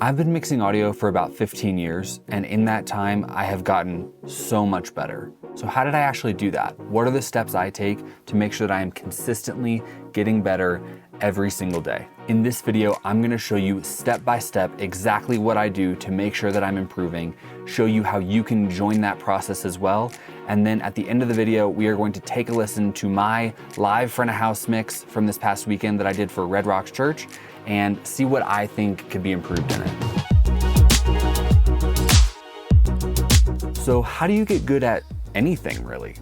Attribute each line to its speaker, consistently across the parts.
Speaker 1: I've been mixing audio for about 15 years, and in that time, I have gotten so much better. So how did I actually do that? What are the steps I take to make sure that I am consistently getting better every single day? In this video, I'm gonna show you step by step exactly what I do to make sure that I'm improving, show you how you can join that process as well, and then at the end of the video, we are going to take a listen to my live front of house mix from this past weekend that I did for Red Rocks Church and see what I think could be improved in it. So how do you get good at anything, really?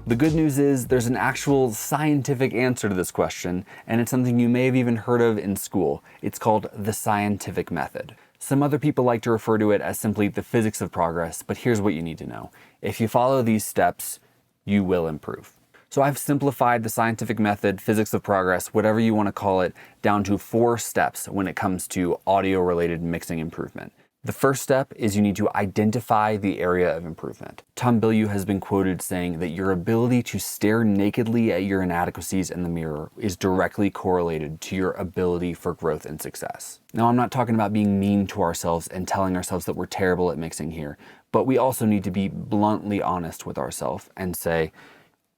Speaker 1: The good news is there's an actual scientific answer to this question, and it's something you may have even heard of in school. It's called the scientific method. Some other people like to refer to it as simply the physics of progress, but here's what you need to know. If you follow these steps, you will improve. So I've simplified the scientific method, physics of progress, whatever you want to call it, down to 4 steps when it comes to audio-related mixing improvement. The first step is you need to identify the area of improvement. Tom Bilyeu has been quoted saying that your ability to stare nakedly at your inadequacies in the mirror is directly correlated to your ability for growth and success. Now, I'm not talking about being mean to ourselves and telling ourselves that we're terrible at mixing here, but we also need to be bluntly honest with ourselves and say,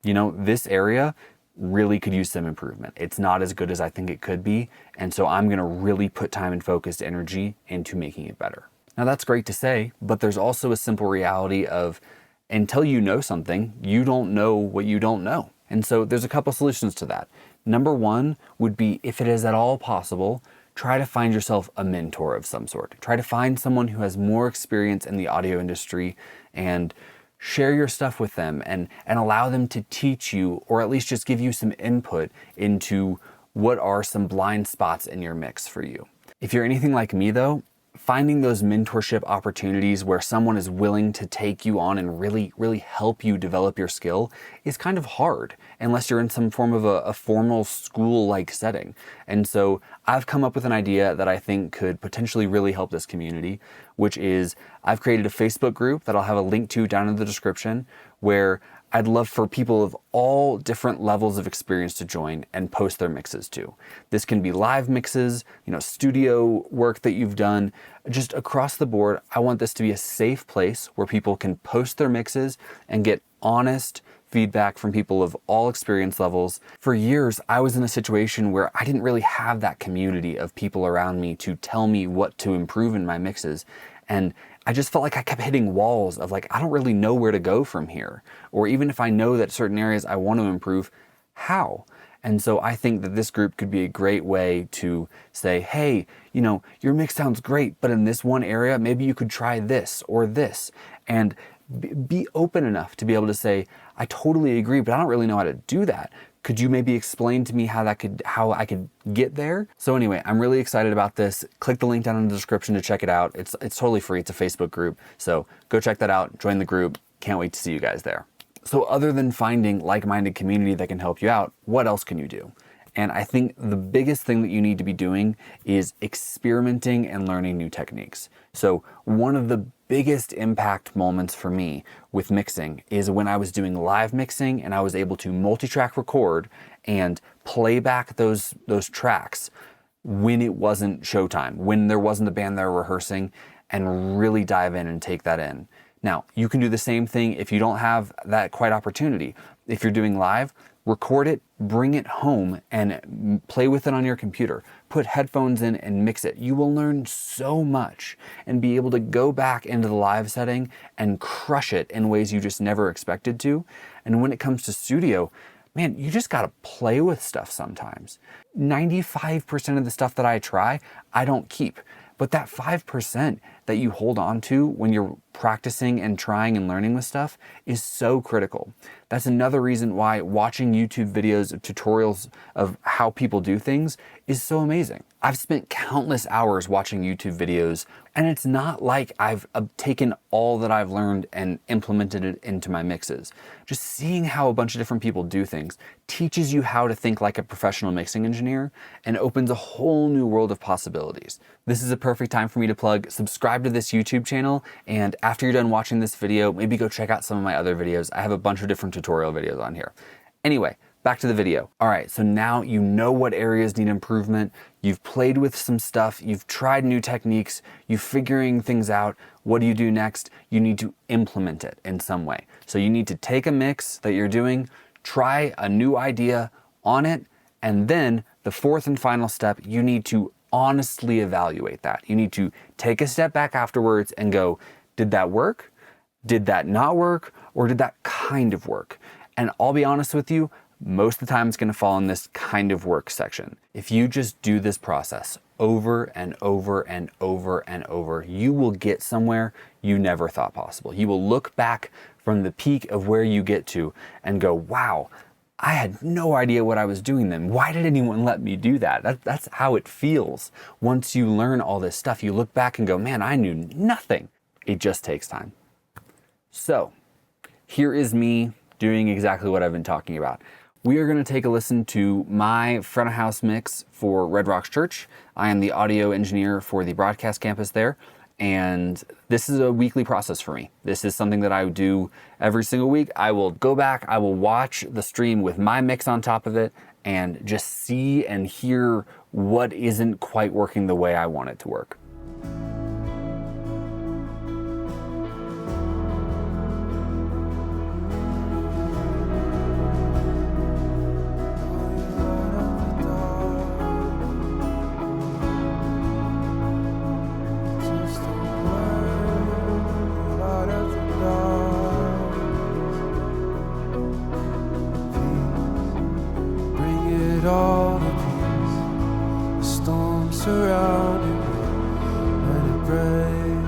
Speaker 1: you know, this area really could use some improvement. It's not as good as I think it could be, and so I'm gonna really put time and focused energy into making it better. Now that's great to say, but there's also a simple reality of until you know something, you don't know what you don't know. And so there's a couple solutions to that. Number one would be, if it is at all possible, try to find yourself a mentor of some sort. Try to find someone who has more experience in the audio industry and share your stuff with them and allow them to teach you, or at least just give you some input into what are some blind spots in your mix for you. If you're anything like me though, finding those mentorship opportunities where someone is willing to take you on and really help you develop your skill is kind of hard unless you're in some form of a formal school-like setting. And so I've come up with an idea that I think could potentially really help this community, which is I've created a Facebook group that I'll have a link to down in the description where I'd love for people of all different levels of experience to join and post their mixes too. This can be live mixes, studio work that you've done, just across the board. I want this to be a safe place where people can post their mixes and get honest feedback from people of all experience levels. For years, I was in a situation where I didn't really have that community of people around me to tell me what to improve in my mixes. And I just felt like I kept hitting walls of I don't really know where to go from here. Or even if I know that certain areas I want to improve, how? And so I think that this group could be a great way to say, hey, your mix sounds great, but in this one area, maybe you could try this or this. And be open enough to be able to say, I totally agree, but I don't really know how to do that. Could you maybe explain to me how I could get there? So anyway, I'm really excited about this. Click the link down in the description to check it out. It's totally free. It's a Facebook group. So go check that out. Join the group. Can't wait to see you guys there. So other than finding like-minded community that can help you out, what else can you do? And I think the biggest thing that you need to be doing is experimenting and learning new techniques. So one of the biggest impact moments for me with mixing is when I was doing live mixing and I was able to multi-track record and play back those tracks when it wasn't showtime, when there wasn't a band there rehearsing, and really dive in and take that in. Now, you can do the same thing if you don't have that quite opportunity. If you're doing live, record it, bring it home, and play with it on your computer. Put headphones in and mix it. You will learn so much and be able to go back into the live setting and crush it in ways you just never expected to. And when it comes to studio, man, you just gotta play with stuff sometimes. 95% of the stuff that I try, I don't keep. But that 5% that you hold on to when you're practicing and trying and learning with stuff is so critical. That's another reason why watching YouTube videos of tutorials of how people do things is so amazing. I've spent countless hours watching YouTube videos, and it's not like I've taken all that I've learned and implemented it into my mixes. Just seeing how a bunch of different people do things teaches you how to think like a professional mixing engineer and opens a whole new world of possibilities. This is a perfect time for me to plug subscribe to this YouTube channel, and after you're done watching this video, maybe go check out some of my other videos. I have a bunch of different tutorial videos on here. Anyway, Back to the video. All right, so now you know what areas need improvement. You've played with some stuff. You've tried new techniques. You're figuring things out. What do you do next? You need to implement it in some way. So you need to take a mix that you're doing, try a new idea on it, and then the fourth and final step, you need to honestly evaluate that. You need to take a step back afterwards and go, did that work? Did that not work? Or did that kind of work? And I'll be honest with you, most of the time it's going to fall in this kind of work section. If you just do this process over and over and over and over, you will get somewhere you never thought possible. You will look back from the peak of where you get to and go, wow, I had no idea what I was doing then. Why did anyone let me do that? That's how it feels. Once you learn all this stuff, you look back and go, man, I knew nothing. It just takes time. So here is me doing exactly what I've been talking about. We are going to take a listen to my front of house mix for Red Rocks Church. I am the audio engineer for the broadcast campus there, and this is a weekly process for me. This is something that I do every single week. I will go back, I will watch the stream with my mix on top of it, and just see and hear what isn't quite working the way I want it to work.
Speaker 2: All the peace, the storm surrounding me, let it break.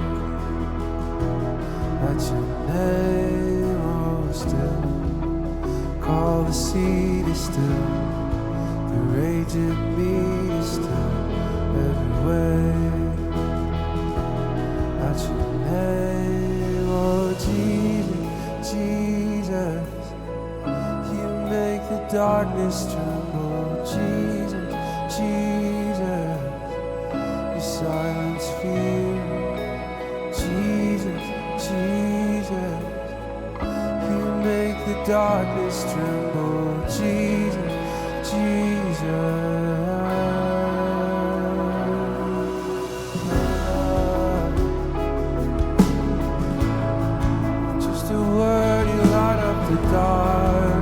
Speaker 2: At your name, oh still, call the sea to still, the rage in me to still, every wave. At your name, oh Jesus, Jesus, you make the darkness tremble. Jesus, Jesus, you silence fear. Jesus, Jesus, you make the darkness tremble. Jesus, Jesus. Just a word, you light up the dark.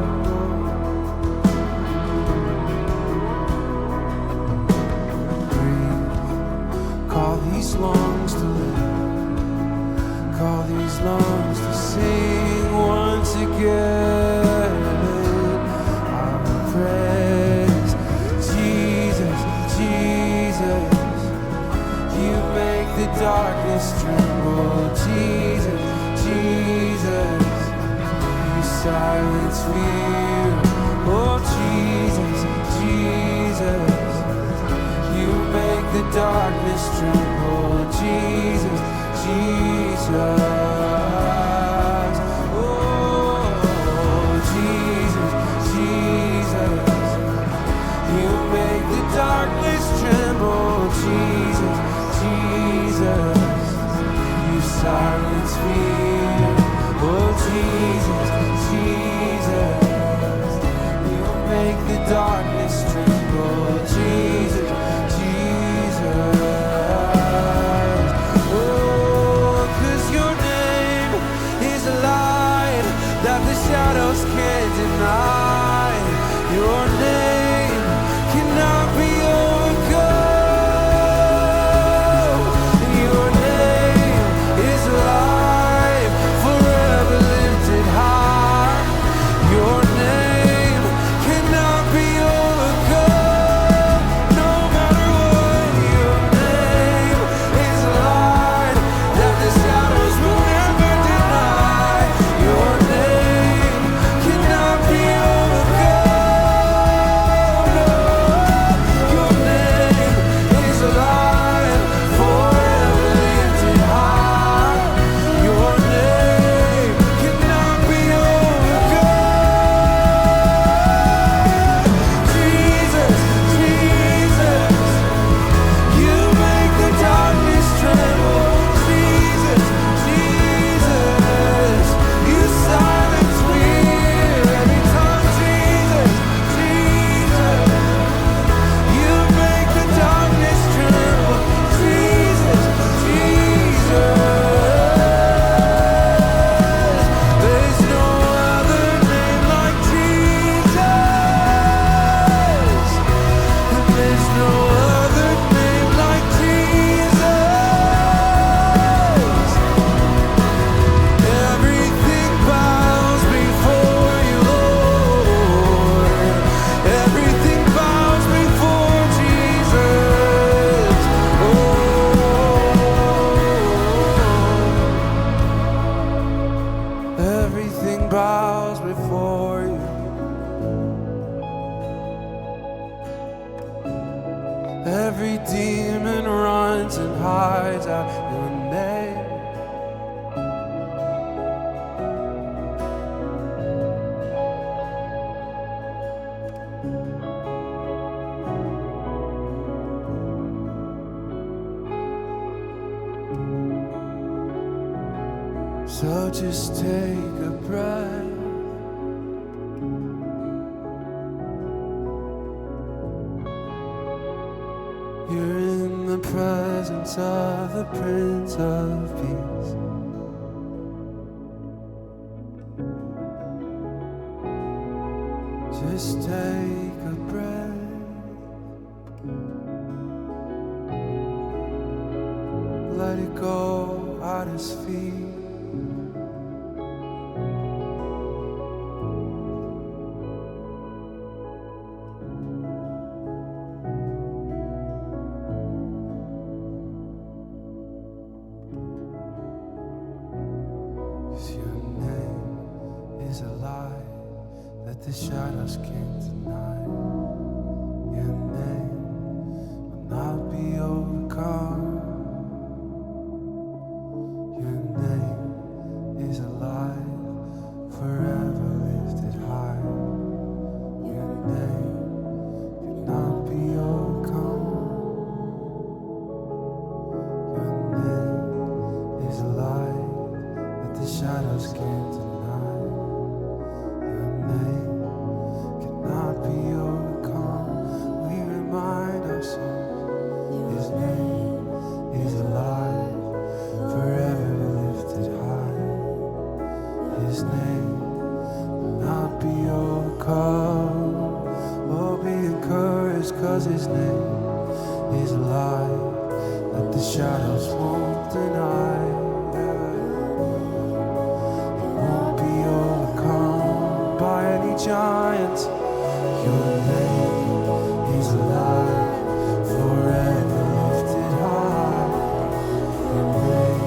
Speaker 2: These lungs to live, call these lungs to sing once again. I will praise Jesus, Jesus, you make the darkness tremble. Jesus, Jesus, you silence fear. Oh Jesus, Jesus, you make the darkness tremble. Jesus, Jesus, oh Jesus, Jesus, you make the darkness tremble. Jesus, Jesus, you silence fear. Oh Jesus, Jesus, you make the darkness tremble. Jesus, Jesus. Shadows can't deny. Your name cannot be overcome. Your name is alive, forever lifted high. Your name cannot be overcome. your name. So just take a breath. You're in the presence of the Prince of Peace. Just take a breath. Let it go at his feet. The shadows can't deny. Your name will not be overcome. Your name is alive, forever lifted high. Your name cannot be overcome. Your name is alive, that the shadows can't deny. Your name cannot be overcome. We remind ourselves his name is alive, forever lifted high. His name will not be overcome. Oh, be encouraged, cause his name is alive, that the shadows won't deny. It won't be overcome by any giant. Your name is alive, forever lifted high. Your name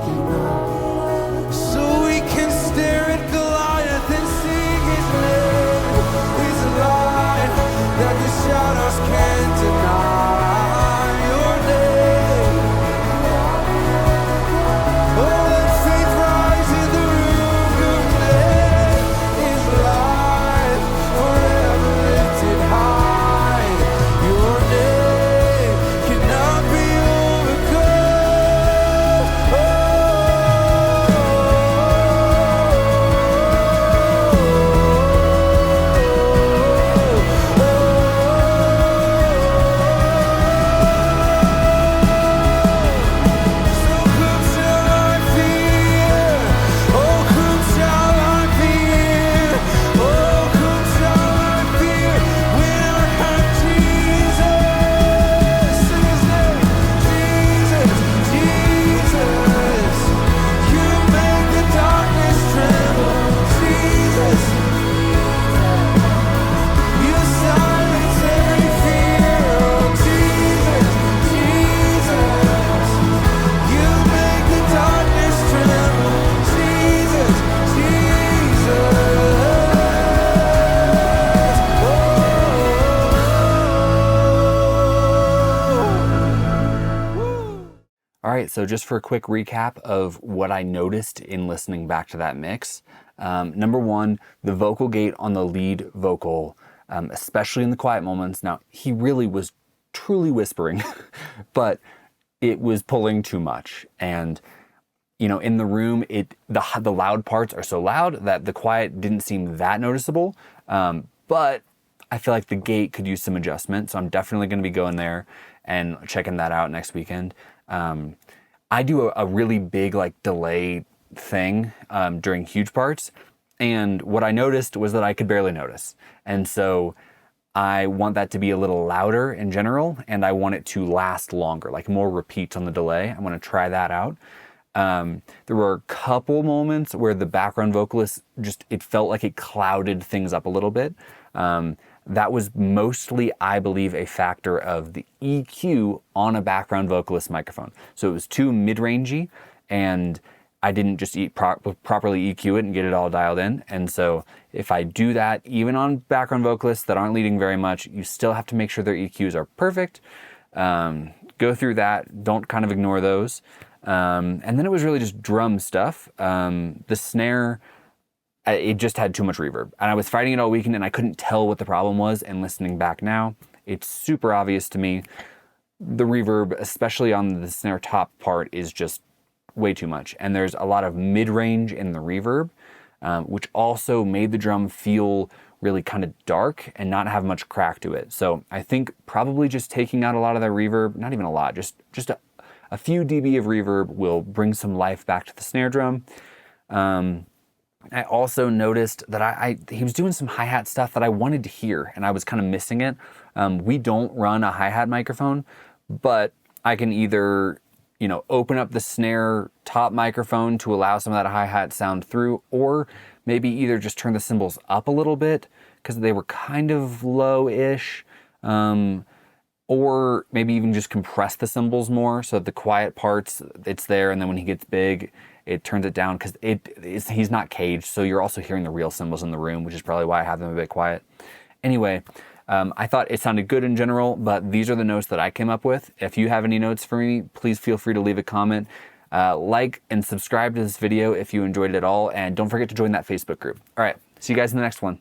Speaker 2: cannot be. So we can stare at Goliath and sing his name is alive, that the shadows can't deny. Your name. Oh, let faith rise in the room. Your name is alive, forever lifted high. Your name cannot be
Speaker 1: All right, so just for a quick recap of what I noticed in listening back to that mix. Number one, the vocal gate on the lead vocal, especially in the quiet moments. Now, he really was truly whispering, but it was pulling too much. And, you know, in the room, the loud parts are so loud that the quiet didn't seem that noticeable. But I feel like the gate could use some adjustment. So I'm definitely going to be going there and checking that out next weekend. I do a really big like delay thing during huge parts, and what I noticed was that I could barely notice, and so I want that to be a little louder in general, and I want it to last longer, like more repeats on the delay. I want to try that out. There were a couple moments where the background vocalist it felt like it clouded things up a little bit. That was mostly, I believe, a factor of the EQ on a background vocalist microphone. So it was too mid-rangey, and I didn't just properly EQ it and get it all dialed in. And so if I do that, even on background vocalists that aren't leading very much, you still have to make sure their EQs are perfect, go through that. Don't kind of ignore those. And then it was really just drum stuff. The snare, it just had too much reverb. And I was fighting it all weekend and I couldn't tell what the problem was. And listening back now, it's super obvious to me. The reverb, especially on the snare top part, is just way too much. And there's a lot of mid-range in the reverb, which also made the drum feel really kind of dark and not have much crack to it. So I think probably just taking out a lot of that reverb, not even a lot, just a few dB of reverb will bring some life back to the snare drum. I also noticed that he was doing some hi-hat stuff that I wanted to hear, and I was kind of missing it. We don't run a hi-hat microphone, but I can either, open up the snare top microphone to allow some of that hi-hat sound through, or maybe either just turn the cymbals up a little bit because they were kind of low-ish, or maybe even just compress the cymbals more so that the quiet parts, it's there, and then when he gets big, it turns it down because he's not caged, so you're also hearing the real cymbals in the room, which is probably why I have them a bit quiet. Anyway, I thought it sounded good in general, but these are the notes that I came up with. If you have any notes for me, please feel free to leave a comment. Like and subscribe to this video if you enjoyed it at all, and don't forget to join that Facebook group. All right, see you guys in the next one.